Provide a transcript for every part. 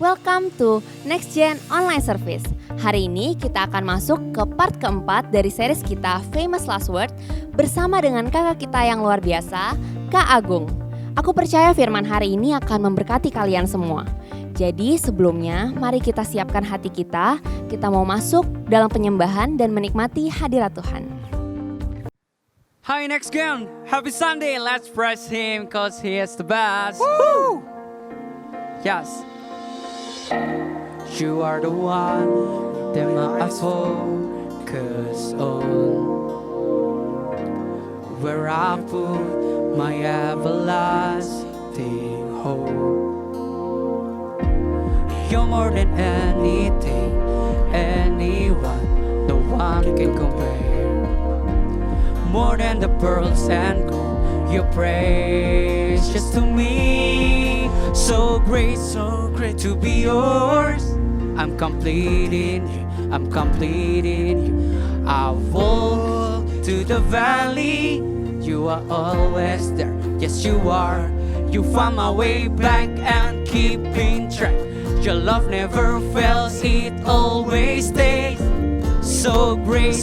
Welcome to Next Gen Online Service. Hari ini kita akan masuk ke part keempat dari series kita Famous Last Word bersama dengan kakak kita yang luar biasa, Kak Agung. Aku percaya firman hari ini akan memberkati kalian semua. Jadi sebelumnya mari kita siapkan hati kita mau masuk dalam penyembahan dan menikmati hadirat Tuhan. Hi Next Gen, happy Sunday, let's praise Him cause He is the best. Woo! Yes. You are the one that my eyes focus on, where I put my everlasting hope. You're more than anything, anyone, no one can compare. More than the pearls and gold, your praise just to me. So great to be yours. I'm completing you, I'm completing you. I walk to the valley, you are always there. Yes, you are. You find my way back and keeping track. Your love never fails, it always stays. So great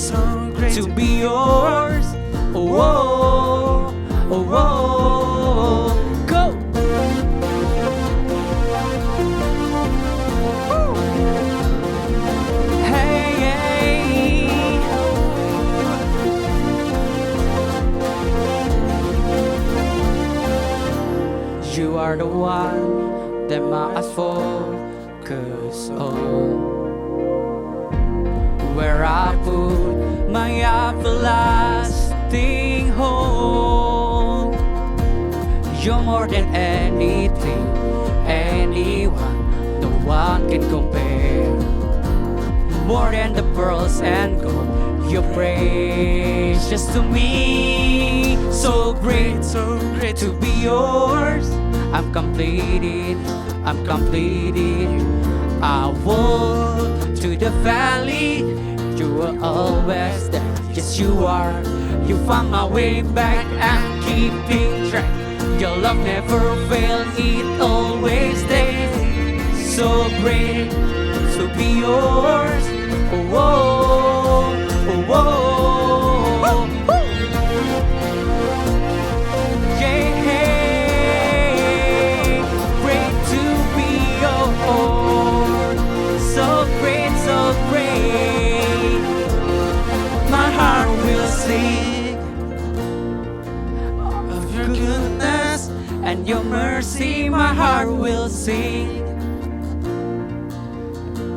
to be yours. Oh, oh, oh, oh, go! Hey, hey. You are the one that my eyes focus on, where I put my everlasting hope. You're more than anything, anyone, no one can compare. More than the pearls and gold, your praise just to me. So great to be yours. I'm completed, I'm completed. I walk to the valley, you are always there. Yes, you are. You found my way back and keeping track. Your love never fails, it always stays. So great to be yours. Oh, oh, oh, oh. Yeah, great to be yours. So great, so great. My heart will sing of your goodness and your mercy. My heart will sing.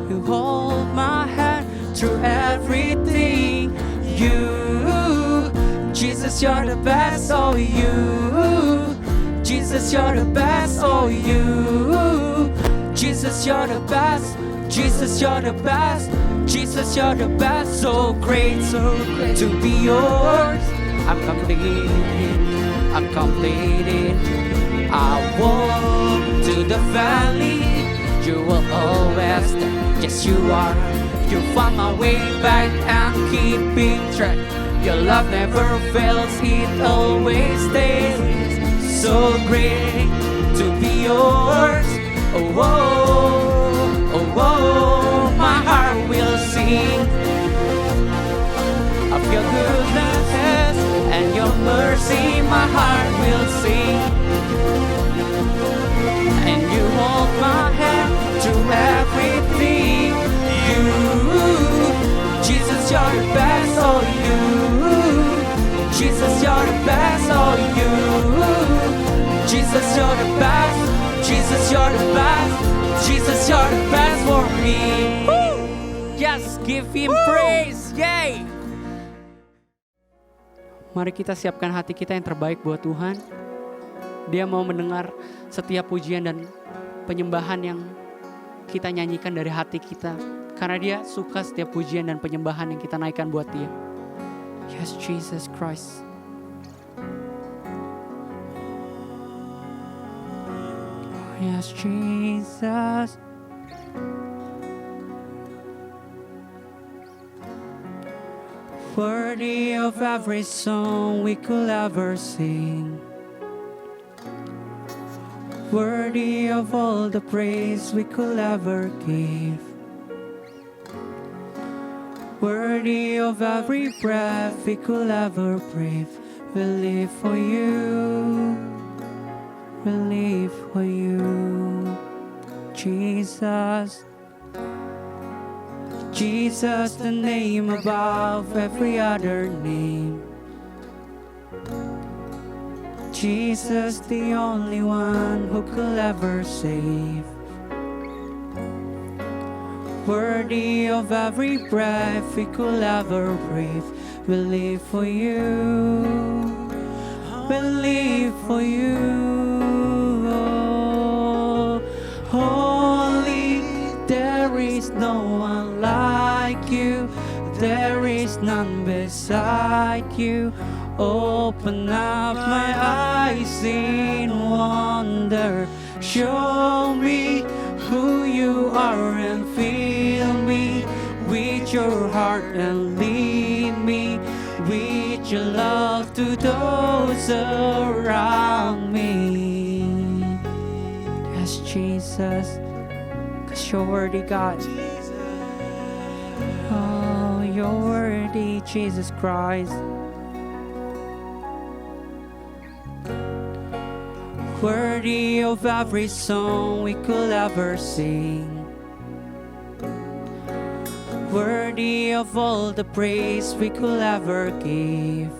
You hold my hand through everything. You, Jesus, you're the best. Oh, you, Jesus, you're the best. Oh, you, Jesus, you're the best. Jesus, you're the best. Jesus, you're the best. So great to be yours. I'm completed, I'm completed. I walk to the valley, you will always there. Yes, you are. You find my way back and keeping track. Your love never fails, it always stays. So great to be yours. Oh, oh, oh, oh, my heart will sing of your goodness and your mercy. My heart will sing. And you hold my hand through everything. You, Jesus, you're the best. Oh, you, Jesus, you're the best. Oh, you, Jesus, you're the best. Jesus, you're the best. Jesus, you're the best for me. Woo! Yes, give Him praise. Yay! Mari kita siapkan hati kita yang terbaik buat Tuhan. Dia mau mendengar setiap pujian dan penyembahan yang kita nyanyikan dari hati kita. Karena Dia suka setiap pujian dan penyembahan yang kita naikkan buat Dia. Yes, Jesus Christ. Oh, yes, Jesus. Worthy of every song we could ever sing. worthy of all the praise we could ever give, worthy of every breath we could ever breathe. We live for you, we live for you, Jesus. Jesus, the name above every other name. Jesus, the only one who could ever save. Worthy of every breath we could ever breathe. We live for you, we live for you. Holy, there is no one like you. There is none beside you. Open up my eyes in wonder. Show me who you are and fill me with your heart and lead me with your love to those around me. Yes, Jesus, 'cause you're worthy, God. Oh, you're worthy, Jesus Christ. Worthy of every song we could ever sing, worthy of all the praise we could ever give,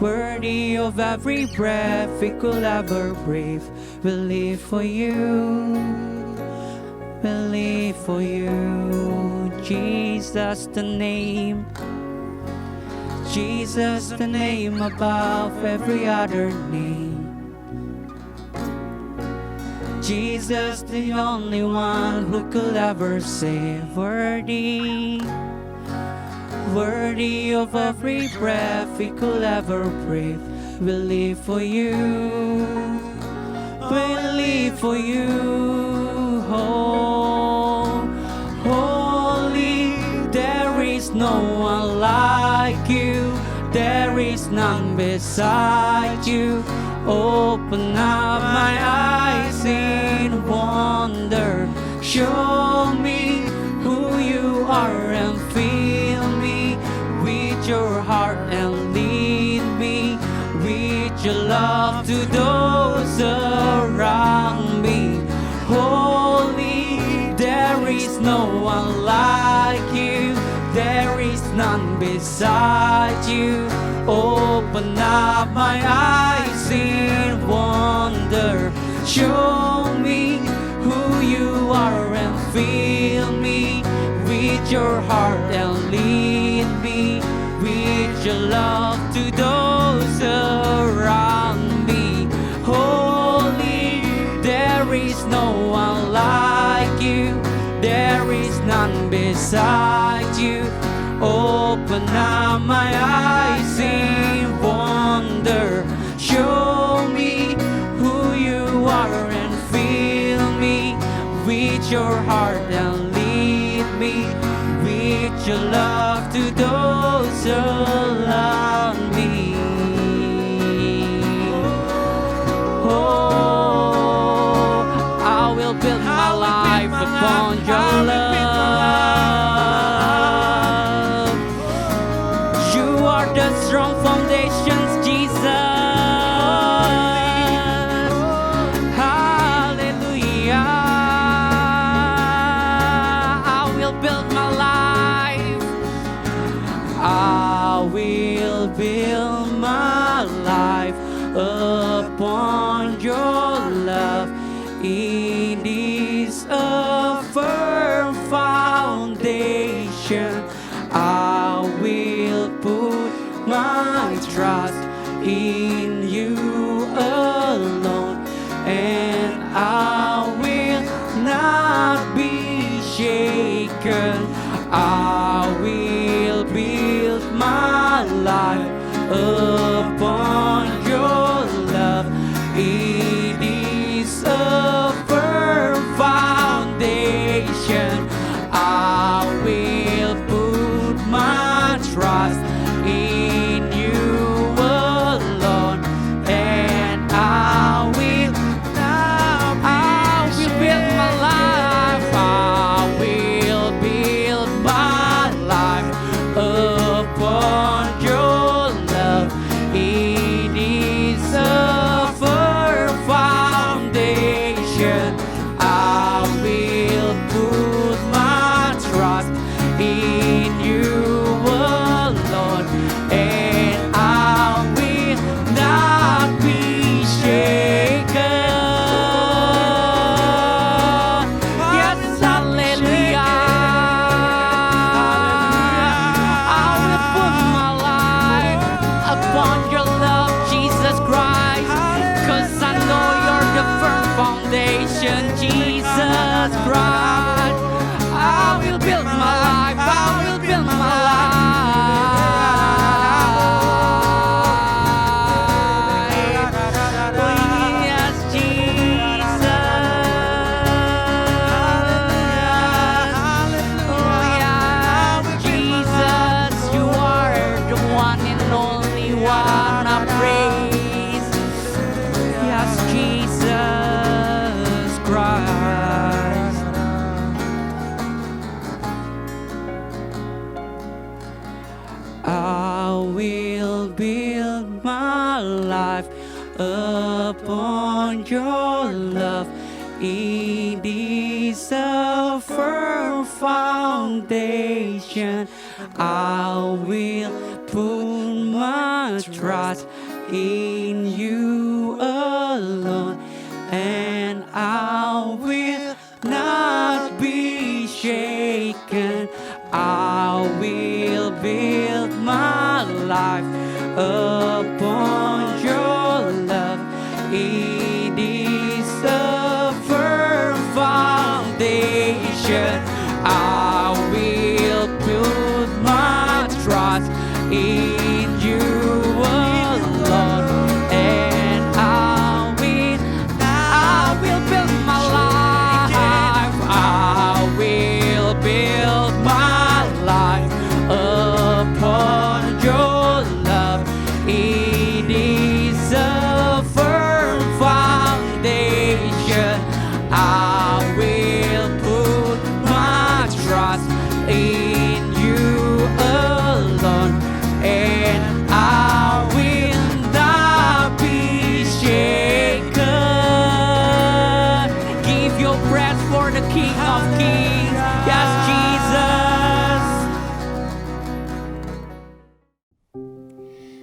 worthy of every breath we could ever breathe. We live for you, we live for you, Jesus, the name. Jesus, the name above every other name. Jesus, the only one who could ever save. Worthy, worthy of every breath we could ever breathe. We live for you, we live for you. Oh, holy, there is no one like you. There is none beside you. Open up my eyes in wonder. Show me who you are and fill me with your heart and lead me with your love to those around me. Holy, there is no one like you. There is none beside you. Open up my eyes in wonder. Show me who you are and fill me with your heart and lead me with your love to those around me. Holy, there is no one like you. There is none beside you. Open up my eyes in wonder. Show me who you are and fill me with your heart and lead me with your love to those around me. Oh, I will build my life upon your love. You are the strong foundations, Jesus. Hallelujah. I will build my life. I will build my life upon your love. It is a firm foundation. I will put my trust in you alone, and I will not be shaken. I will build my life upon your love. It is a firm foundation. I will put my trust in you alone, and I It is a firm foundation. I will put my trust in you alone, and I will not be shaken. I will build my life upon your love. It is a firm foundation. I will put my trust in you alone, and I will build my life. I will build my life upon your love. It is a firm foundation. I will put my trust in you alone, and I will not be shaken. Give your breath for the King of Kings. Yes, Jesus.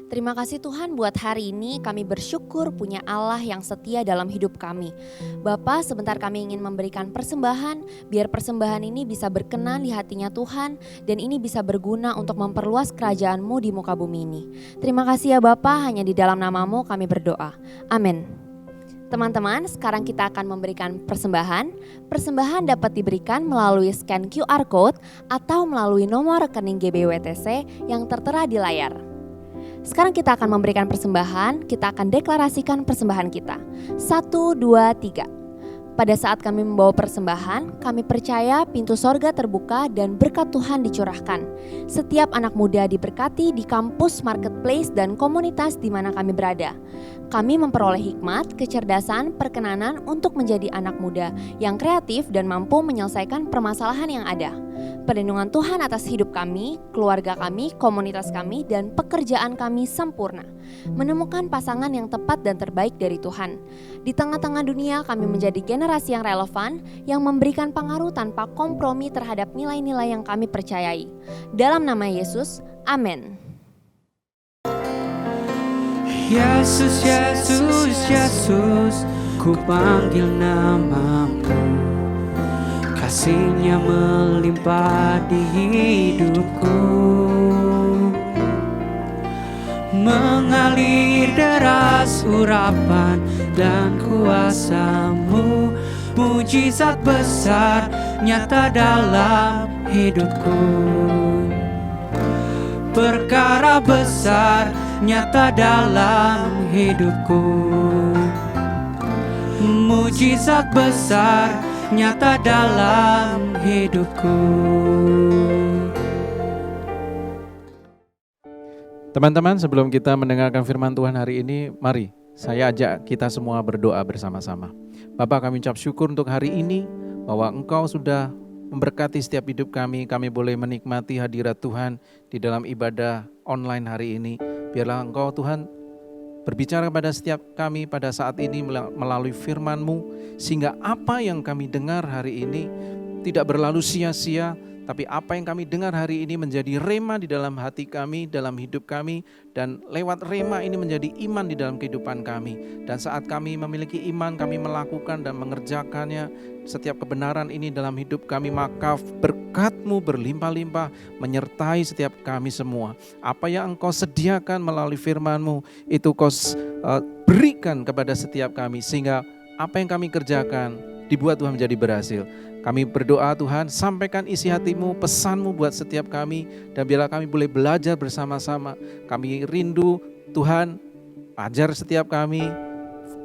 Terima kasih Tuhan buat hari ini, kami bersyukur punya Allah yang setia dalam hidup kami. Bapa, sebentar kami ingin memberikan persembahan, biar persembahan ini bisa berkenan di hatinya Tuhan, dan ini bisa berguna untuk memperluas kerajaan-Mu di muka bumi ini. Terima kasih ya Bapa, hanya di dalam nama-Mu kami berdoa. Amin. Teman-teman, sekarang kita akan memberikan persembahan. Persembahan dapat diberikan melalui scan QR Code atau melalui nomor rekening GBWTC yang tertera di layar. Sekarang kita akan memberikan persembahan, kita akan deklarasikan persembahan kita. 1, 2, 3. Pada saat kami membawa persembahan, kami percaya pintu sorga terbuka dan berkat Tuhan dicurahkan. Setiap anak muda diberkati di kampus, marketplace, dan komunitas di mana kami berada. Kami memperoleh hikmat, kecerdasan, perkenanan untuk menjadi anak muda yang kreatif dan mampu menyelesaikan permasalahan yang ada. Perlindungan Tuhan atas hidup kami, keluarga kami, komunitas kami, dan pekerjaan kami sempurna. Menemukan pasangan yang tepat dan terbaik dari Tuhan. Di tengah-tengah dunia kami menjadi generasi yang relevan, yang memberikan pengaruh tanpa kompromi terhadap nilai-nilai yang kami percayai. Dalam nama Yesus, amin. Yesus, Yesus, Yesus, ku panggil namamu. Kasih-Nya melimpah di hidupku, mengalir deras urapan dan kuasa-Mu. Mujizat besar nyata dalam hidupku, perkara besar nyata dalam hidupku. Mujizat besar nyata dalam hidupku. Teman-teman, sebelum kita mendengarkan firman Tuhan hari ini, mari saya ajak kita semua berdoa bersama-sama. Bapa, kami ucap syukur untuk hari ini bahwa Engkau sudah memberkati setiap hidup kami. Kami boleh menikmati hadirat Tuhan di dalam ibadah online hari ini. Biarlah Engkau Tuhan berbicara kepada setiap kami pada saat ini melalui firman-Mu, sehingga apa yang kami dengar hari ini tidak berlalu sia-sia, tapi apa yang kami dengar hari ini menjadi rema di dalam hati kami, dalam hidup kami, dan lewat rema ini menjadi iman di dalam kehidupan kami. Dan saat kami memiliki iman, kami melakukan dan mengerjakannya, setiap kebenaran ini dalam hidup kami, maka berkat-Mu berlimpah-limpah menyertai setiap kami semua. Apa yang Engkau sediakan melalui firman-Mu, itu Kau berikan kepada setiap kami, sehingga apa yang kami kerjakan dibuat Tuhan menjadi berhasil. Kami berdoa Tuhan, sampaikan isi hati-Mu, pesan-Mu buat setiap kami, dan biarlah kami boleh belajar bersama-sama. Kami rindu Tuhan, ajar setiap kami,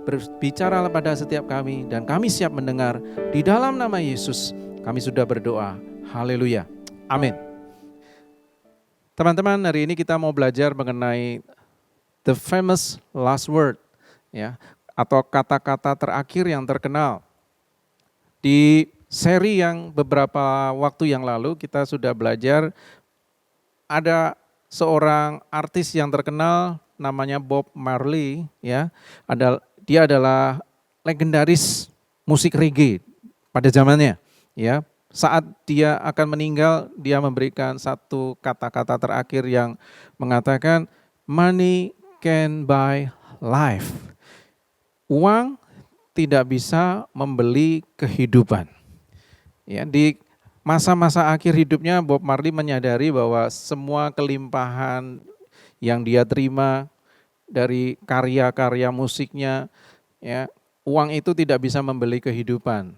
berbicara pada setiap kami, dan kami siap mendengar. Di dalam nama Yesus kami sudah berdoa. Haleluya. Amin. Teman-teman, hari ini kita mau belajar mengenai the famous last word, ya, atau kata-kata terakhir yang terkenal. Di seri yang beberapa waktu yang lalu kita sudah belajar, ada seorang artis yang terkenal namanya Bob Marley, ya. Dia adalah legendaris musik reggae pada zamannya, ya. Saat dia akan meninggal, dia memberikan satu kata-kata terakhir yang mengatakan money can buy life. Uang tidak bisa membeli kehidupan. Ya, di masa-masa akhir hidupnya Bob Marley menyadari bahwa semua kelimpahan yang dia terima dari karya-karya musiknya, ya, uang itu tidak bisa membeli kehidupan.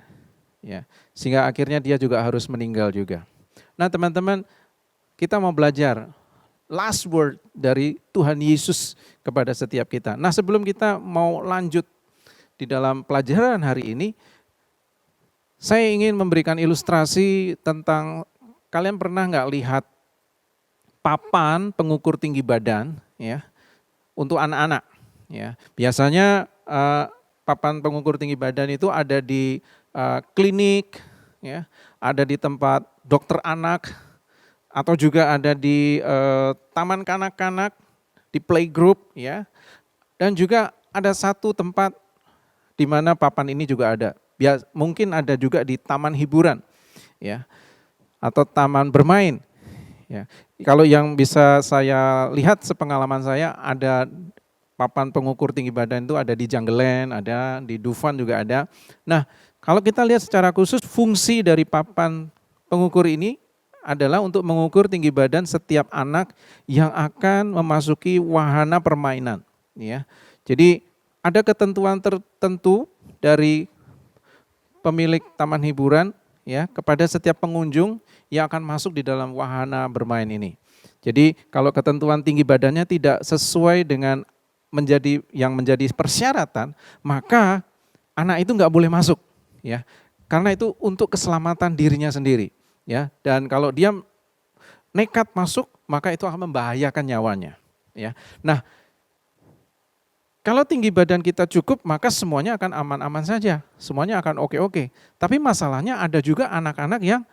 Ya, sehingga akhirnya dia juga harus meninggal juga. Nah teman-teman, kita mau belajar last word dari Tuhan Yesus kepada setiap kita. Nah sebelum kita mau lanjut di dalam pelajaran hari ini, saya ingin memberikan ilustrasi tentang, kalian pernah nggak lihat papan pengukur tinggi badan, ya, untuk anak-anak. Ya, biasanya papan pengukur tinggi badan itu ada di klinik, ya, ada di tempat dokter anak, atau juga ada di taman kanak-kanak, di playgroup, ya, dan juga ada satu tempat di mana papan ini juga ada. Mungkin ada juga di taman hiburan, ya, atau taman bermain. Ya. Kalau yang bisa saya lihat sepengalaman saya, ada papan pengukur tinggi badan itu ada di Jungleland, ada di Dufan juga ada. Nah, kalau kita lihat secara khusus fungsi dari papan pengukur ini adalah untuk mengukur tinggi badan setiap anak yang akan memasuki wahana permainan. Ya. Jadi ada ketentuan tertentu dari pemilik taman hiburan, ya, kepada setiap pengunjung yang akan masuk di dalam wahana bermain ini. Jadi kalau ketentuan tinggi badannya tidak sesuai dengan menjadi persyaratan, maka anak itu nggak boleh masuk, ya, karena itu untuk keselamatan dirinya sendiri, ya. Dan kalau dia nekat masuk, maka itu akan membahayakan nyawanya, ya. Nah, kalau tinggi badan kita cukup, maka semuanya akan aman-aman saja, semuanya akan oke-oke. Tapi masalahnya ada juga anak-anak yang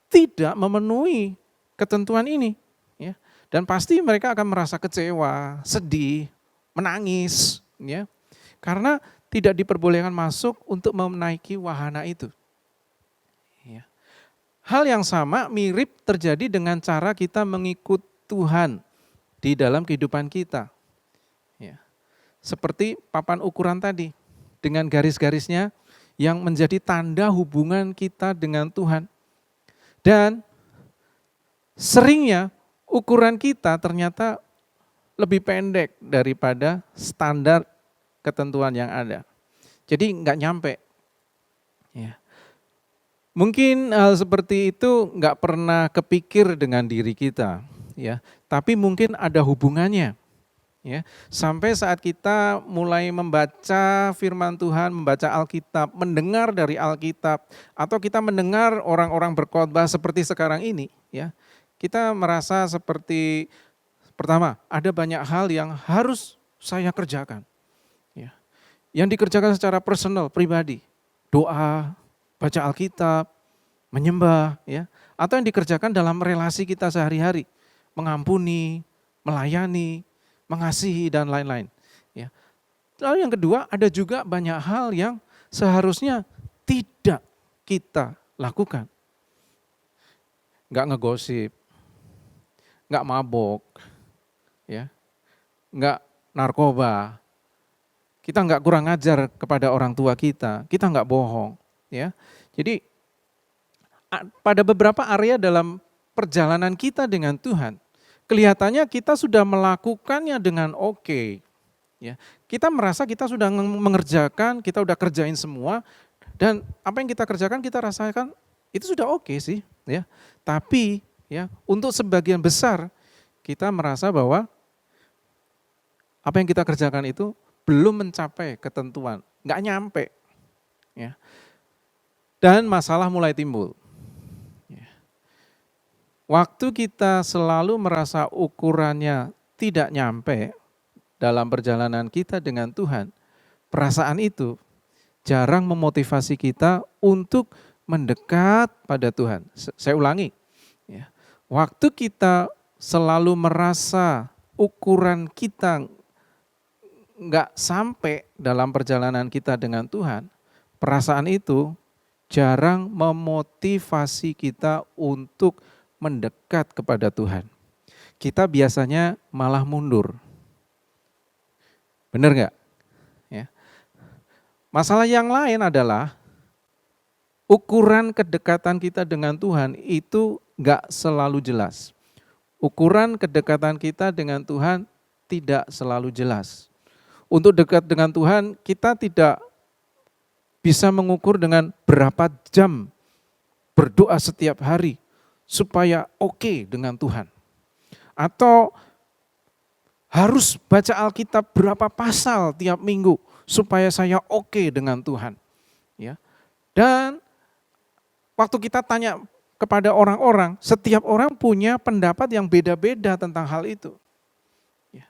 tidak memenuhi ketentuan ini, ya. Dan pasti mereka akan merasa kecewa, sedih, menangis, ya, karena tidak diperbolehkan masuk untuk menaiki wahana itu. Ya. Hal yang sama mirip terjadi dengan cara kita mengikut Tuhan di dalam kehidupan kita. Ya. Seperti papan ukuran tadi, dengan garis-garisnya yang menjadi tanda hubungan kita dengan Tuhan. Dan seringnya ukuran kita ternyata lebih pendek daripada standar ketentuan yang ada. Jadi nggak nyampe. Ya. Mungkin hal seperti itu nggak pernah kepikir dengan diri kita, ya. Tapi mungkin ada hubungannya. Ya, sampai saat kita mulai membaca firman Tuhan, membaca Alkitab, mendengar dari Alkitab, atau kita mendengar orang-orang berkhotbah seperti sekarang ini, ya, kita merasa seperti, pertama, ada banyak hal yang harus saya kerjakan, ya, yang dikerjakan secara personal, pribadi, doa, baca Alkitab, menyembah, ya, atau yang dikerjakan dalam relasi kita sehari-hari, mengampuni, melayani, mengasihi, dan lain-lain. Ya. Lalu yang kedua, ada juga banyak hal yang seharusnya tidak kita lakukan. Nggak ngegosip, nggak mabok, ya, nggak narkoba, kita nggak kurang ajar kepada orang tua kita nggak bohong. Ya. Jadi pada beberapa area dalam perjalanan kita dengan Tuhan, kelihatannya kita sudah melakukannya dengan oke. Ya, kita merasa kita sudah mengerjakan, kita sudah kerjain semua, dan apa yang kita kerjakan kita rasakan itu sudah oke sih. Ya. Tapi ya, untuk sebagian besar kita merasa bahwa apa yang kita kerjakan itu belum mencapai ketentuan, nggak nyampe. Ya. Dan masalah mulai timbul. Waktu kita selalu merasa ukurannya tidak nyampe dalam perjalanan kita dengan Tuhan, perasaan itu jarang memotivasi kita untuk mendekat pada Tuhan. Saya ulangi, ya. Waktu kita selalu merasa ukuran kita nggak sampai dalam perjalanan kita dengan Tuhan, perasaan itu jarang memotivasi kita untuk mendekat kepada Tuhan. Kita biasanya malah mundur. Benar nggak? Ya. Masalah yang lain adalah ukuran kedekatan kita dengan Tuhan itu nggak selalu jelas. Ukuran kedekatan kita dengan Tuhan tidak selalu jelas. Untuk dekat dengan Tuhan, kita tidak bisa mengukur dengan berapa jam berdoa setiap hari supaya oke dengan Tuhan. Atau harus baca Alkitab berapa pasal tiap minggu supaya saya oke dengan Tuhan. Ya. Dan waktu kita tanya kepada orang-orang, setiap orang punya pendapat yang beda-beda tentang hal itu. Ya.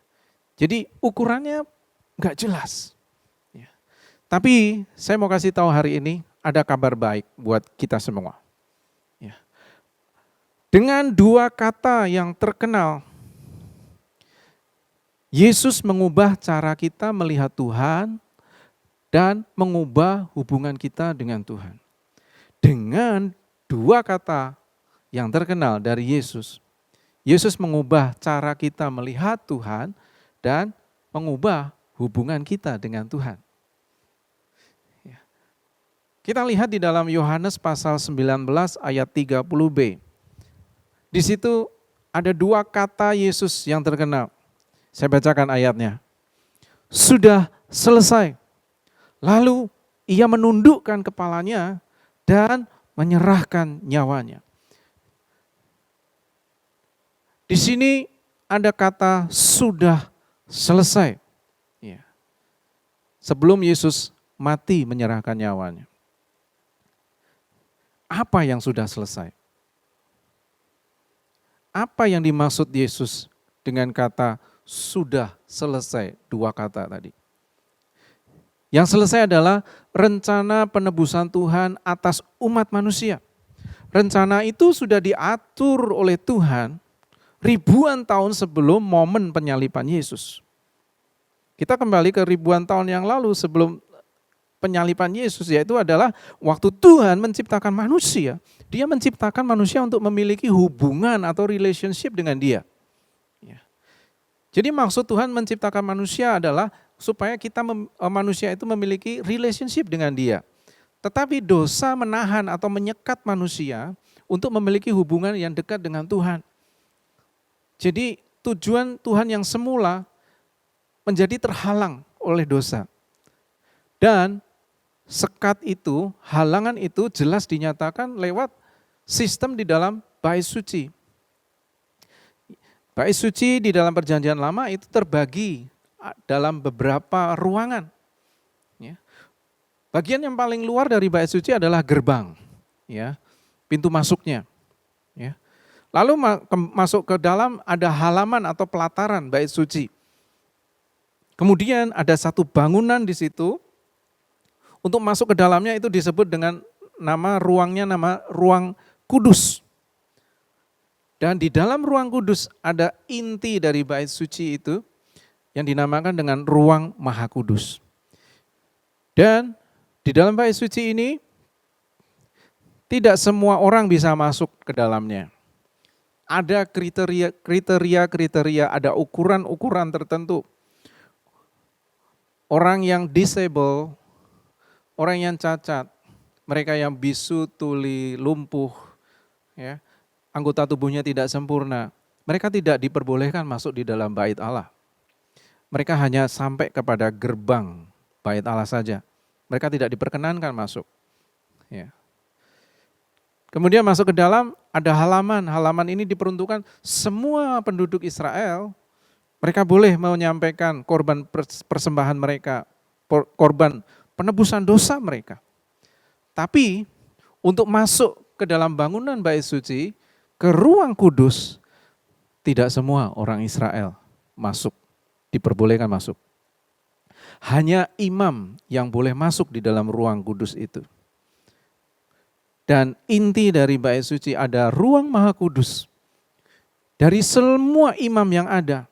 Jadi ukurannya nggak jelas. Ya. Tapi saya mau kasih tahu hari ini ada kabar baik buat kita semua. Ya. Dengan dua kata yang terkenal, Yesus mengubah cara kita melihat Tuhan dan mengubah hubungan kita dengan Tuhan. Dengan dua kata yang terkenal dari Yesus, Yesus mengubah cara kita melihat Tuhan dan mengubah hubungan kita dengan Tuhan. Kita lihat di dalam Yohanes pasal 19 ayat 30b. Di situ ada dua kata Yesus yang terkenal. Saya bacakan ayatnya. Sudah selesai. Lalu ia menundukkan kepalanya dan menyerahkan nyawanya. Di sini ada kata sudah selesai. Ya. Sebelum Yesus mati menyerahkan nyawanya. Apa yang sudah selesai? Apa yang dimaksud Yesus dengan kata sudah selesai, dua kata tadi? Yang selesai adalah rencana penebusan Tuhan atas umat manusia. Rencana itu sudah diatur oleh Tuhan ribuan tahun sebelum momen penyaliban Yesus. Kita kembali ke ribuan tahun yang lalu sebelum penyaliban Yesus, yaitu adalah waktu Tuhan menciptakan manusia. Dia menciptakan manusia untuk memiliki hubungan atau relationship dengan Dia. Ya. Jadi maksud Tuhan menciptakan manusia adalah supaya kita manusia itu memiliki relationship dengan Dia. Tetapi dosa menahan atau menyekat manusia untuk memiliki hubungan yang dekat dengan Tuhan. Jadi tujuan Tuhan yang semula menjadi terhalang oleh dosa. Dan sekat itu, halangan itu jelas dinyatakan lewat sistem di dalam bait suci. Bait suci di dalam perjanjian lama itu terbagi dalam beberapa ruangan. Ya. Bagian yang paling luar dari bait suci adalah gerbang, ya, pintu masuknya. Ya. Lalu masuk ke dalam ada halaman atau pelataran bait suci. Kemudian ada satu bangunan di situ. Untuk masuk ke dalamnya itu disebut dengan nama ruang kudus. Dan di dalam ruang kudus ada inti dari bait suci itu yang dinamakan dengan ruang maha kudus. Dan di dalam bait suci ini tidak semua orang bisa masuk ke dalamnya. Ada kriteria, ada ukuran-ukuran tertentu. Orang yang disable, orang yang cacat, mereka yang bisu, tuli, lumpuh, ya, anggota tubuhnya tidak sempurna, mereka tidak diperbolehkan masuk di dalam bait Allah. Mereka hanya sampai kepada gerbang bait Allah saja. Mereka tidak diperkenankan masuk. Ya. Kemudian masuk ke dalam ada halaman. Halaman ini diperuntukkan semua penduduk Israel. Mereka boleh menyampaikan korban persembahan mereka, korban penebusan dosa mereka. Tapi untuk masuk ke dalam bangunan bait suci, ke ruang kudus, tidak semua orang Israel masuk, diperbolehkan masuk. Hanya imam yang boleh masuk di dalam ruang kudus itu. Dan inti dari bait suci ada ruang maha kudus. Dari semua imam yang ada,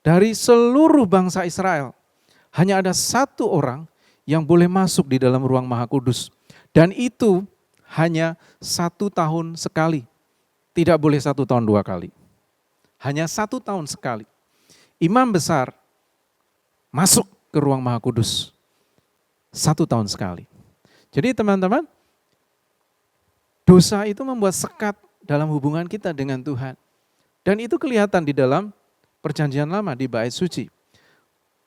dari seluruh bangsa Israel, hanya ada satu orang yang boleh masuk di dalam ruang Maha Kudus. Dan itu hanya 1 tahun sekali. Tidak boleh 1 tahun 2 kali. Hanya 1 tahun sekali. Imam besar masuk ke ruang Maha Kudus 1 tahun sekali. Jadi teman-teman, dosa itu membuat sekat dalam hubungan kita dengan Tuhan. Dan itu kelihatan di dalam Perjanjian Lama di Bait Suci.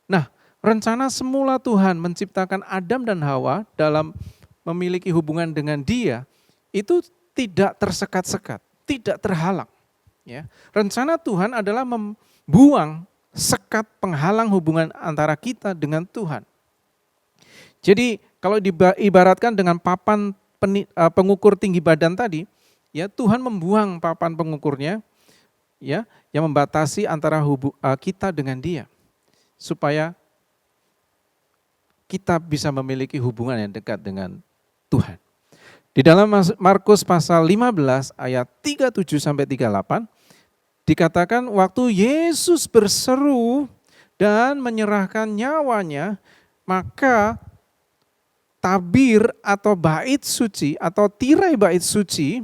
Nah, rencana semula Tuhan menciptakan Adam dan Hawa dalam memiliki hubungan dengan Dia, itu tidak tersekat-sekat, tidak terhalang. Ya. Rencana Tuhan adalah membuang sekat penghalang hubungan antara kita dengan Tuhan. Jadi kalau diibaratkan dengan papan pengukur tinggi badan tadi, ya Tuhan membuang papan pengukurnya, ya, yang membatasi antara kita dengan Dia, supaya kita bisa memiliki hubungan yang dekat dengan Tuhan. Di dalam Markus pasal 15 ayat 37-38 dikatakan waktu Yesus berseru dan menyerahkan nyawanya, maka tabir atau bait suci atau tirai bait suci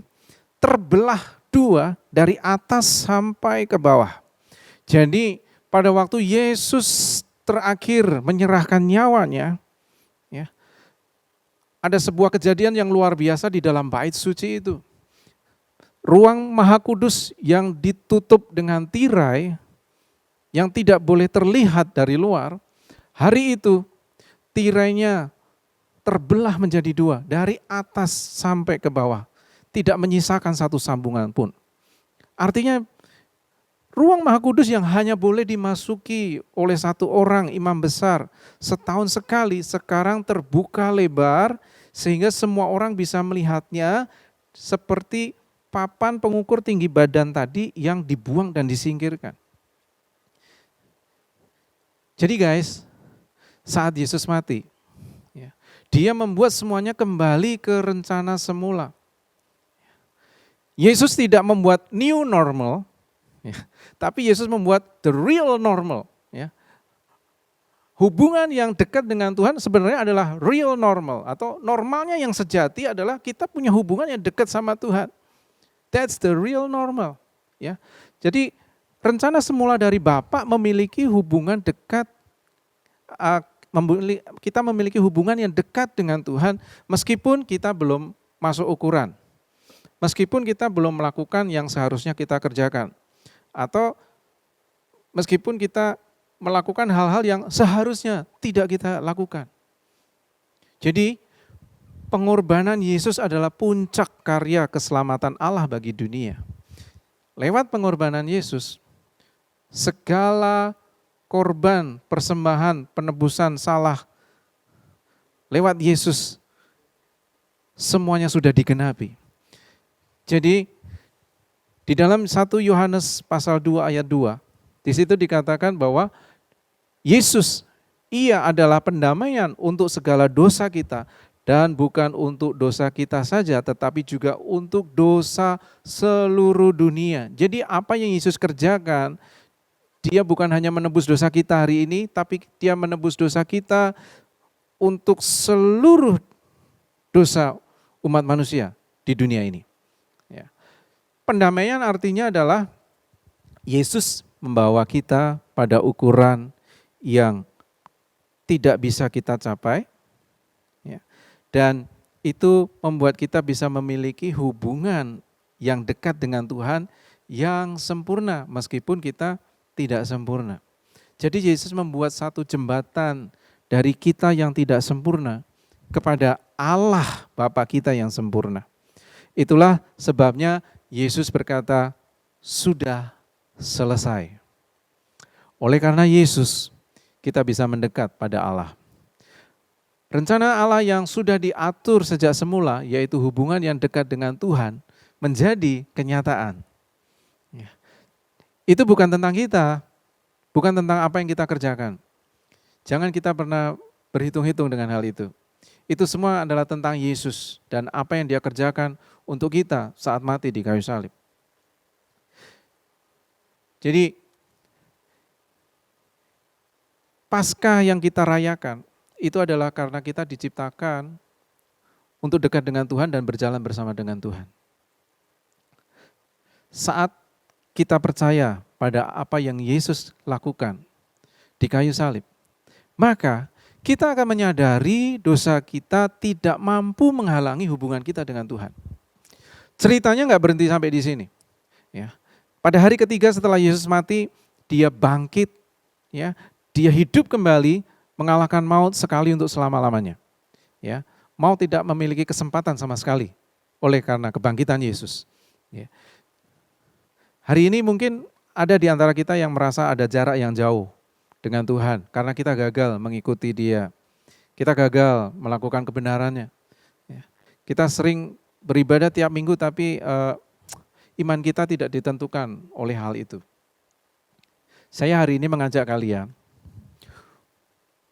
terbelah 2 dari atas sampai ke bawah. Jadi pada waktu Yesus terakhir menyerahkan nyawanya, ya, ada sebuah kejadian yang luar biasa di dalam bait suci itu. Ruang Maha Kudus yang ditutup dengan tirai, yang tidak boleh terlihat dari luar, hari itu tirainya terbelah menjadi 2, dari atas sampai ke bawah. Tidak menyisakan satu sambungan pun. Artinya ruang Maha Kudus yang hanya boleh dimasuki oleh 1 orang imam besar setahun sekali, sekarang terbuka lebar sehingga semua orang bisa melihatnya seperti papan pengukur tinggi badan tadi yang dibuang dan disingkirkan. Jadi guys, saat Yesus mati, ya, Dia membuat semuanya kembali ke rencana semula. Yesus tidak membuat new normal, ya, tapi Yesus membuat the real normal. Ya. Hubungan yang dekat dengan Tuhan sebenarnya adalah real normal, atau normalnya yang sejati adalah kita punya hubungan yang dekat sama Tuhan. That's the real normal. Ya. Jadi rencana semula dari Bapa memiliki hubungan dekat, kita memiliki hubungan yang dekat dengan Tuhan meskipun kita belum masuk ukuran. Meskipun kita belum melakukan yang seharusnya kita kerjakan. Atau meskipun kita melakukan hal-hal yang seharusnya tidak kita lakukan. Jadi pengorbanan Yesus adalah puncak karya keselamatan Allah bagi dunia. Lewat pengorbanan Yesus, segala korban, persembahan, penebusan salah lewat Yesus semuanya sudah digenapi. Jadi di dalam 1 Yohanes pasal 2 ayat 2, di situ dikatakan bahwa Yesus, Ia adalah pendamaian untuk segala dosa kita, dan bukan untuk dosa kita saja, tetapi juga untuk dosa seluruh dunia. Jadi apa yang Yesus kerjakan, Dia bukan hanya menebus dosa kita hari ini, tapi Dia menebus dosa kita untuk seluruh dosa umat manusia di dunia ini. Pendamaian artinya adalah Yesus membawa kita pada ukuran yang tidak bisa kita capai, ya, dan itu membuat kita bisa memiliki hubungan yang dekat dengan Tuhan yang sempurna meskipun kita tidak sempurna. Jadi Yesus membuat satu jembatan dari kita yang tidak sempurna kepada Allah Bapa kita yang sempurna. Itulah sebabnya Yesus berkata, sudah selesai. Oleh karena Yesus, kita bisa mendekat pada Allah. Rencana Allah yang sudah diatur sejak semula, yaitu hubungan yang dekat dengan Tuhan, menjadi kenyataan. Itu bukan tentang kita, bukan tentang apa yang kita kerjakan. Jangan kita pernah berhitung-hitung dengan hal itu. Itu semua adalah tentang Yesus dan apa yang Dia kerjakan untuk kita saat mati di kayu salib. Jadi Paskah yang kita rayakan itu adalah karena kita diciptakan untuk dekat dengan Tuhan dan berjalan bersama dengan Tuhan. Saat kita percaya pada apa yang Yesus lakukan di kayu salib, maka kita akan menyadari dosa kita tidak mampu menghalangi hubungan kita dengan Tuhan. Ceritanya nggak berhenti sampai di sini. Ya. Pada hari ketiga setelah Yesus mati, dia bangkit, ya, dia hidup kembali, mengalahkan maut sekali untuk selama-lamanya. Ya. Maut tidak memiliki kesempatan sama sekali oleh karena kebangkitan Yesus. Ya. Hari ini mungkin ada di antara kita yang merasa ada jarak yang jauh dengan Tuhan karena kita gagal mengikuti Dia. Kita gagal melakukan kebenarannya. Ya. Kita sering beribadah tiap minggu tapi iman kita tidak ditentukan oleh hal itu. Saya hari ini mengajak kalian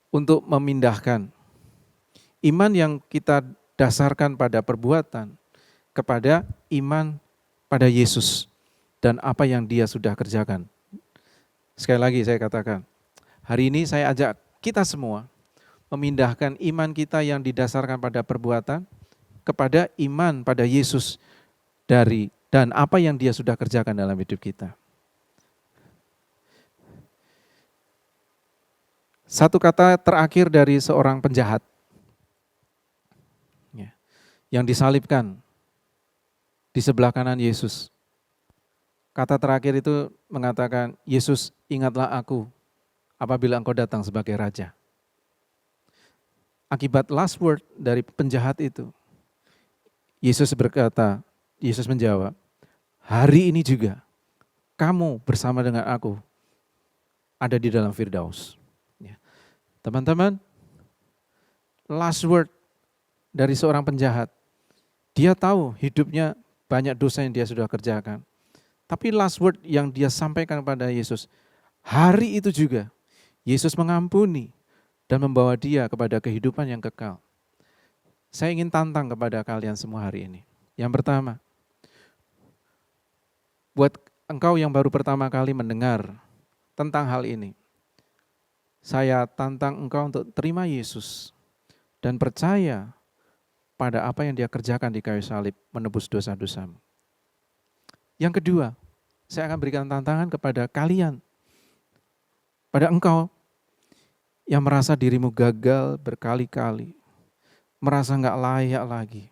untuk memindahkan iman yang kita dasarkan pada perbuatan kepada iman pada Yesus dan apa yang Dia sudah kerjakan. Sekali lagi saya katakan, hari ini saya ajak kita semua memindahkan iman kita yang didasarkan pada perbuatan kepada iman pada Yesus dan apa yang Dia sudah kerjakan dalam hidup kita. Satu kata terakhir dari seorang penjahat yang disalibkan di sebelah kanan Yesus. Kata terakhir itu mengatakan, Yesus, ingatlah aku apabila engkau datang sebagai raja. Akibat last word dari penjahat itu, Yesus berkata, Yesus menjawab, hari ini juga kamu bersama dengan aku ada di dalam Firdaus. Ya. Teman-teman, last word dari seorang penjahat, dia tahu hidupnya banyak dosa yang dia sudah kerjakan. Tapi last word yang dia sampaikan pada Yesus, hari itu juga Yesus mengampuni dan membawa dia kepada kehidupan yang kekal. Saya ingin tantang kepada kalian semua hari ini. Yang pertama, buat engkau yang baru pertama kali mendengar tentang hal ini, saya tantang engkau untuk terima Yesus dan percaya pada apa yang Dia kerjakan di kayu salib menebus dosa-dosamu. Yang kedua, saya akan berikan tantangan kepada kalian, pada engkau yang merasa dirimu gagal berkali-kali, merasa enggak layak lagi.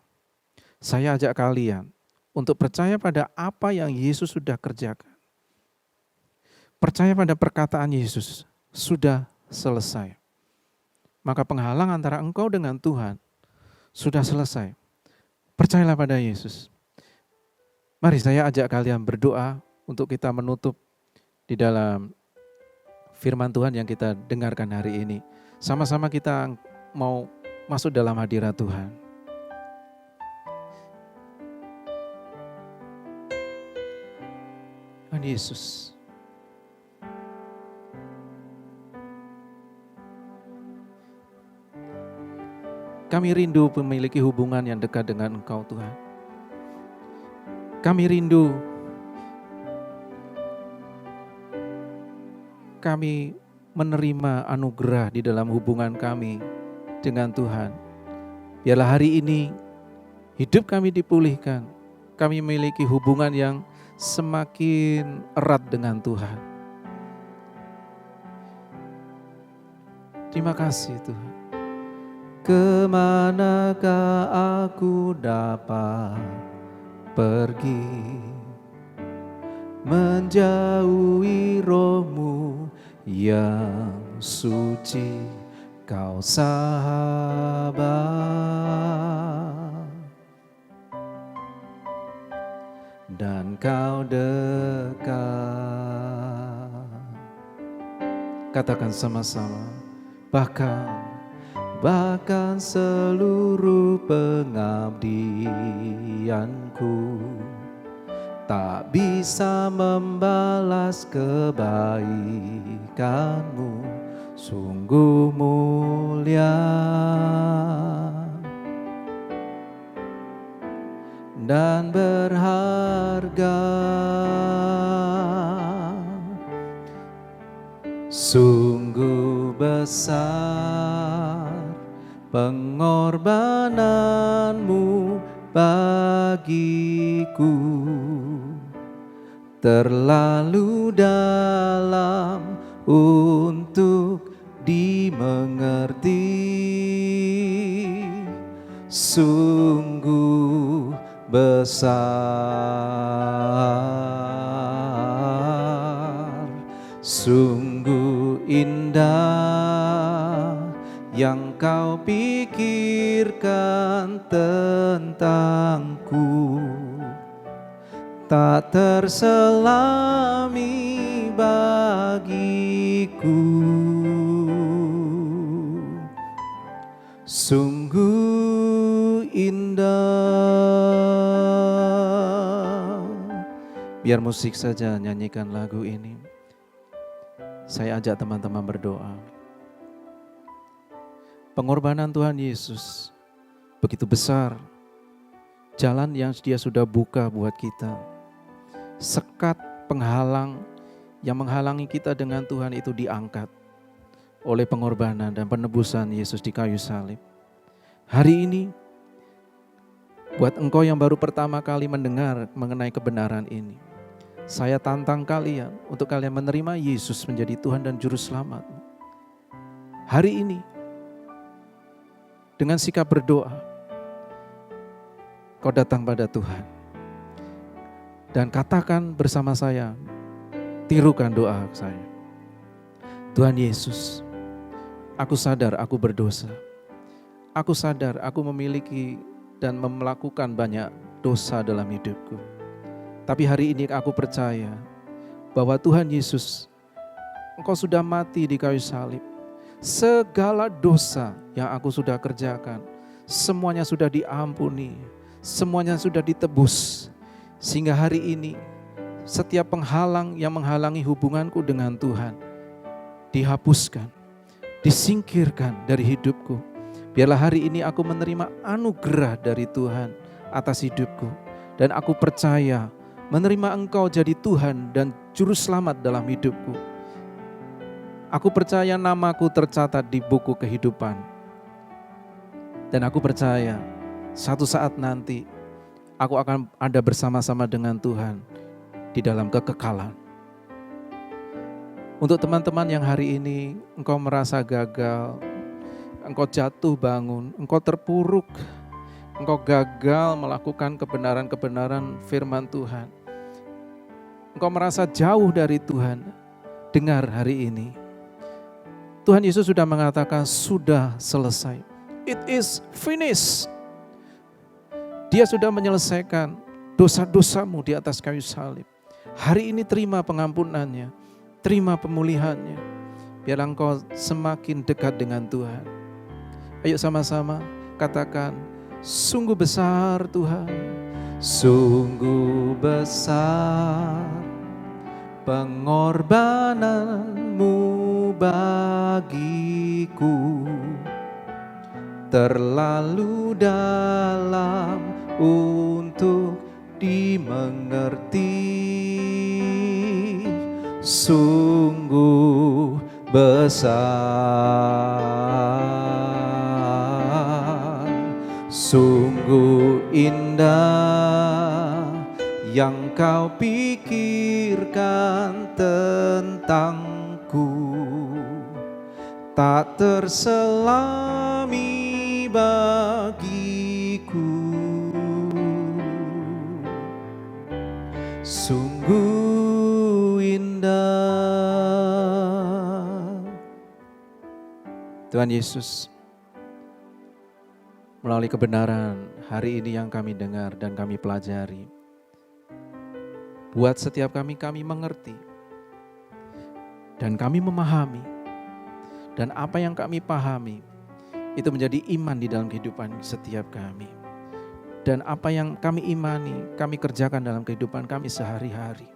Saya ajak kalian untuk percaya pada apa yang Yesus sudah kerjakan. Percaya pada perkataan Yesus sudah selesai. Maka penghalang antara engkau dengan Tuhan sudah selesai. Percayalah pada Yesus. Mari saya ajak kalian berdoa untuk kita menutup di dalam firman Tuhan yang kita dengarkan hari ini. Sama-sama kita mau masuk dalam hadirat Tuhan. Tuhan Yesus, kami rindu memiliki hubungan yang dekat dengan Engkau Tuhan. Kami rindu, kami menerima anugerah di dalam hubungan kami dengan Tuhan. Biarlah hari ini hidup kami dipulihkan. Kami memiliki hubungan yang semakin erat dengan Tuhan. Terima kasih Tuhan. Kemanakah aku dapat pergi, menjauhi Roh-Mu yang suci, Kau sahabat, dan Kau dekat. Katakan sama-sama, bahkan seluruh pengabdianku tak bisa membalas kebaikan-Mu, sungguh mulia dan berharga, sungguh besar pengorbananmu bagiku terlalu dalam untuk dimengerti, sungguh besar, sungguh indah yang kau pikirkan tentangku, tak terselami bagiku. Sungguh indah. Biar musik saja nyanyikan lagu ini. Saya ajak teman-teman berdoa. Pengorbanan Tuhan Yesus begitu besar. Jalan yang Dia sudah buka buat kita. Sekat penghalang yang menghalangi kita dengan Tuhan itu diangkat oleh pengorbanan dan penebusan Yesus di kayu salib. Hari ini, buat engkau yang baru pertama kali mendengar mengenai kebenaran ini, saya tantang kalian untuk kalian menerima Yesus menjadi Tuhan dan Juru Selamat. Hari ini, dengan sikap berdoa, kau datang pada Tuhan. Dan katakan bersama saya, tirukan doa saya. Tuhan Yesus, aku sadar aku berdosa. Aku sadar aku memiliki dan melakukan banyak dosa dalam hidupku. Tapi hari ini aku percaya bahwa Tuhan Yesus, Engkau sudah mati di kayu salib. Segala dosa yang aku sudah kerjakan, semuanya sudah diampuni, semuanya sudah ditebus. Sehingga hari ini, setiap penghalang yang menghalangi hubunganku dengan Tuhan, dihapuskan, disingkirkan dari hidupku. Biarlah hari ini aku menerima anugerah dari Tuhan atas hidupku. Dan aku percaya menerima Engkau jadi Tuhan dan Juru Selamat dalam hidupku. Aku percaya namaku tercatat di buku kehidupan. Dan aku percaya satu saat nanti aku akan ada bersama-sama dengan Tuhan di dalam kekekalan. Untuk teman-teman yang hari ini engkau merasa gagal, engkau jatuh bangun, engkau terpuruk, engkau gagal melakukan kebenaran-kebenaran firman Tuhan. Engkau merasa jauh dari Tuhan, dengar hari ini. Tuhan Yesus sudah mengatakan sudah selesai. It is finished. Dia sudah menyelesaikan dosa-dosamu di atas kayu salib. Hari ini terima pengampunannya, terima pemulihannya. Biar engkau semakin dekat dengan Tuhan. Ayo sama-sama katakan, sungguh besar Tuhan, sungguh besar pengorbananmu bagiku, terlalu dalam untuk dimengerti, sungguh besar, sungguh indah yang kau pikirkan tentangku, tak terselami bagiku, sungguh indah. Tuhan Yesus, melalui kebenaran hari ini yang kami dengar dan kami pelajari, buat setiap kami mengerti dan kami memahami, dan apa yang kami pahami itu menjadi iman di dalam kehidupan setiap kami. Dan apa yang kami imani, kami kerjakan dalam kehidupan kami sehari-hari.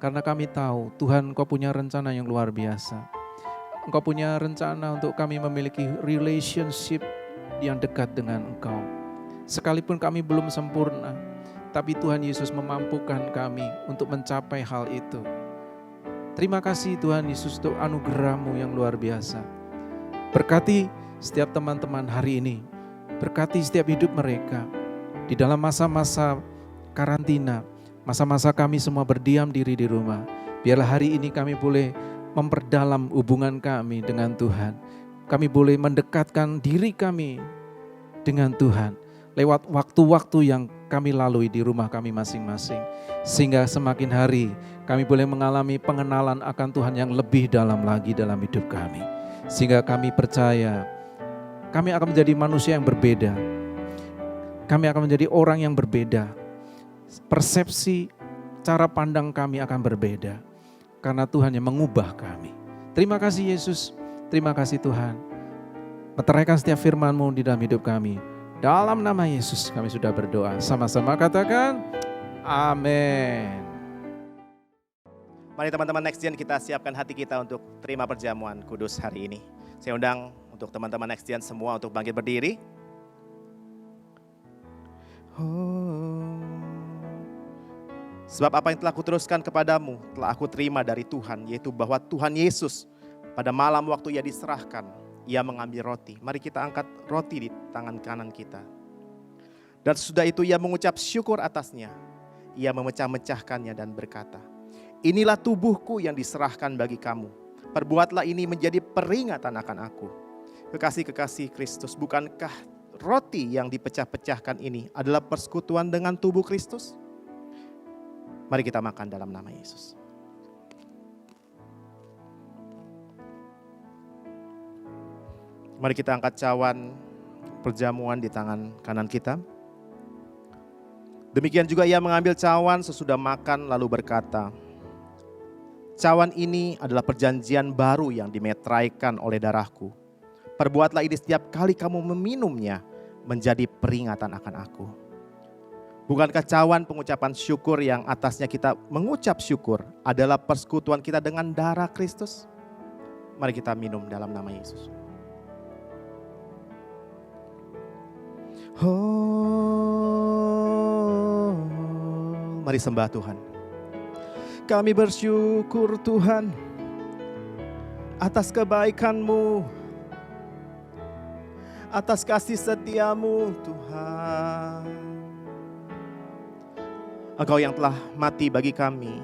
Karena kami tahu Tuhan, Engkau punya rencana yang luar biasa. Engkau punya rencana untuk kami memiliki relationship yang dekat dengan Engkau. Sekalipun kami belum sempurna, tapi Tuhan Yesus memampukan kami untuk mencapai hal itu. Terima kasih Tuhan Yesus untuk anugerah-Mu yang luar biasa. Berkati setiap teman-teman hari ini. Berkati setiap hidup mereka. Di dalam masa-masa karantina, masa-masa kami semua berdiam diri di rumah. Biarlah hari ini kami boleh memperdalam hubungan kami dengan Tuhan. Kami boleh mendekatkan diri kami dengan Tuhan lewat waktu-waktu yang kami lalui di rumah kami masing-masing. Sehingga semakin hari kami boleh mengalami pengenalan akan Tuhan yang lebih dalam lagi dalam hidup kami. Sehingga kami percaya kami akan menjadi manusia yang berbeda. Kami akan menjadi orang yang berbeda. Persepsi, cara pandang kami akan berbeda. Karena Tuhan yang mengubah kami. Terima kasih Yesus, terima kasih Tuhan. Meteraikan setiap firman-Mu di dalam hidup kami. Dalam nama Yesus kami sudah berdoa. Sama-sama katakan, amin. Mari teman-teman Next Gen kita siapkan hati kita untuk terima perjamuan kudus hari ini. Saya undang untuk teman-teman Next Gen semua untuk bangkit berdiri. Sebab apa yang telah kuteruskan kepadamu telah aku terima dari Tuhan, yaitu bahwa Tuhan Yesus pada malam waktu Ia diserahkan, Ia mengambil roti. Mari kita angkat roti di tangan kanan kita. Dan sesudah itu Ia mengucap syukur atasnya. Ia memecah-mecahkannya dan berkata, inilah tubuhku yang diserahkan bagi kamu. Perbuatlah ini menjadi peringatan akan aku. Kekasih-kekasih Kristus, bukankah roti yang dipecah-pecahkan ini adalah persekutuan dengan tubuh Kristus? Mari kita makan dalam nama Yesus. Mari kita angkat cawan perjamuan di tangan kanan kita. Demikian juga Ia mengambil cawan sesudah makan lalu berkata, cawan ini adalah perjanjian baru yang dimeteraikan oleh darahku. Perbuatlah ini setiap kali kamu meminumnya menjadi peringatan akan aku. Bukankah cawan pengucapan syukur yang atasnya kita mengucap syukur adalah persekutuan kita dengan darah Kristus? Mari kita minum dalam nama Yesus. Oh, mari sembah Tuhan. Kami bersyukur Tuhan atas kebaikan-Mu, atas kasih setia-Mu Tuhan. Engkau yang telah mati bagi kami.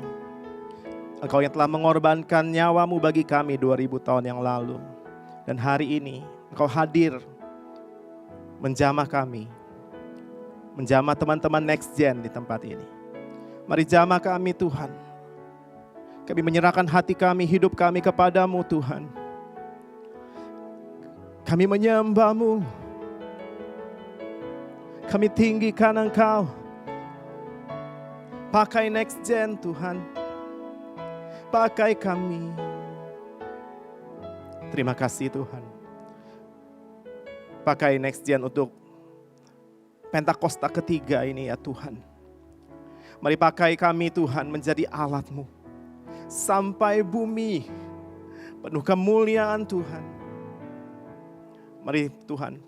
Engkau yang telah mengorbankan nyawa-Mu bagi kami 2000 tahun yang lalu. Dan hari ini Engkau hadir menjamah kami. Menjamah teman-teman Next Gen di tempat ini. Mari jamah kami Tuhan. Kami menyerahkan hati kami, hidup kami kepadamu Tuhan. Kami menyembah-Mu. Kami tinggikan Engkau. Pakai Next Gen Tuhan. Pakai kami. Terima kasih Tuhan. Pakai Next Gen untuk Pentakosta ketiga ini ya Tuhan. Mari pakai kami Tuhan menjadi alat-Mu. Sampai bumi penuh kemuliaan Tuhan. Mari Tuhan,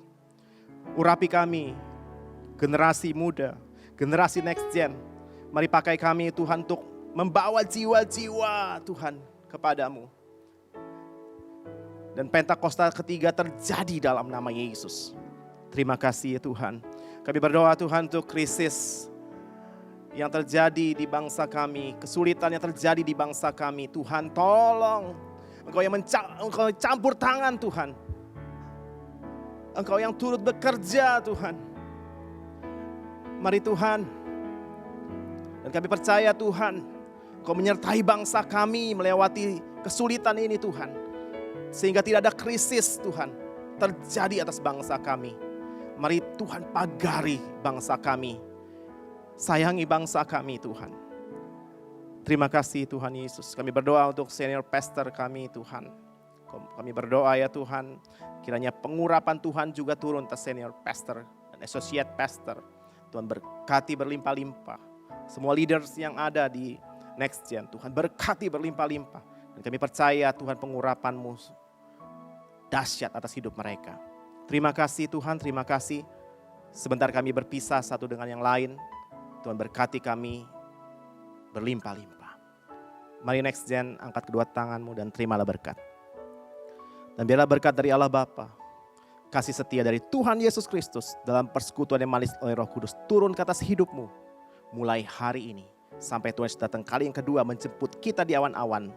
urapi kami, generasi muda, generasi Next Gen. Mari pakai kami Tuhan untuk membawa jiwa-jiwa Tuhan kepadamu. Dan Pentakosta ketiga terjadi dalam nama Yesus. Terima kasih ya Tuhan. Kami berdoa Tuhan untuk krisis yang terjadi di bangsa kami. Kesulitan yang terjadi di bangsa kami. Tuhan tolong. Engkau yang campur tangan Tuhan. Engkau yang turut bekerja Tuhan. Mari Tuhan. Dan kami percaya Tuhan, Engkau menyertai bangsa kami melewati kesulitan ini Tuhan. Sehingga tidak ada krisis Tuhan terjadi atas bangsa kami. Mari Tuhan pagari bangsa kami. Sayangi bangsa kami Tuhan. Terima kasih Tuhan Yesus. Kami berdoa untuk senior pastor kami Tuhan. Kami berdoa ya Tuhan, kiranya pengurapan Tuhan juga turun ke senior pastor dan associate pastor. Tuhan berkati berlimpah-limpah. Semua leaders yang ada di Next Gen, Tuhan berkati berlimpah-limpah. Dan kami percaya Tuhan pengurapan-Mu dahsyat atas hidup mereka. Terima kasih Tuhan, terima kasih. Sebentar kami berpisah satu dengan yang lain. Tuhan berkati kami berlimpah-limpah. Mari Next Gen angkat kedua tanganmu dan terimalah berkat. Dan biarlah berkat dari Allah Bapa, kasih setia dari Tuhan Yesus Kristus dalam persekutuan yang manis oleh Roh Kudus turun ke atas hidupmu mulai hari ini sampai Tuhan Yesus datang kali yang kedua menjemput kita di awan-awan.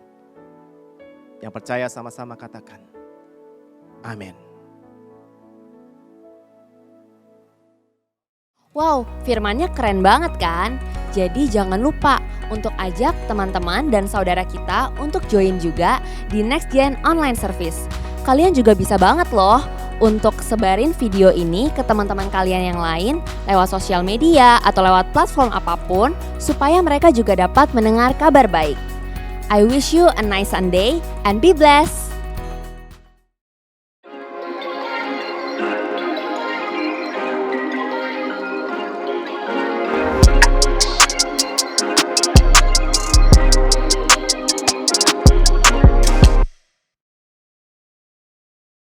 Yang percaya sama-sama katakan amin. Wow, firmannya keren banget kan? Jadi jangan lupa untuk ajak teman-teman dan saudara kita untuk join juga di Next Gen Online Service. Kalian juga bisa banget loh untuk sebarin video ini ke teman-teman kalian yang lain lewat sosial media atau lewat platform apapun supaya mereka juga dapat mendengar kabar baik. I wish you a nice Sunday and be blessed.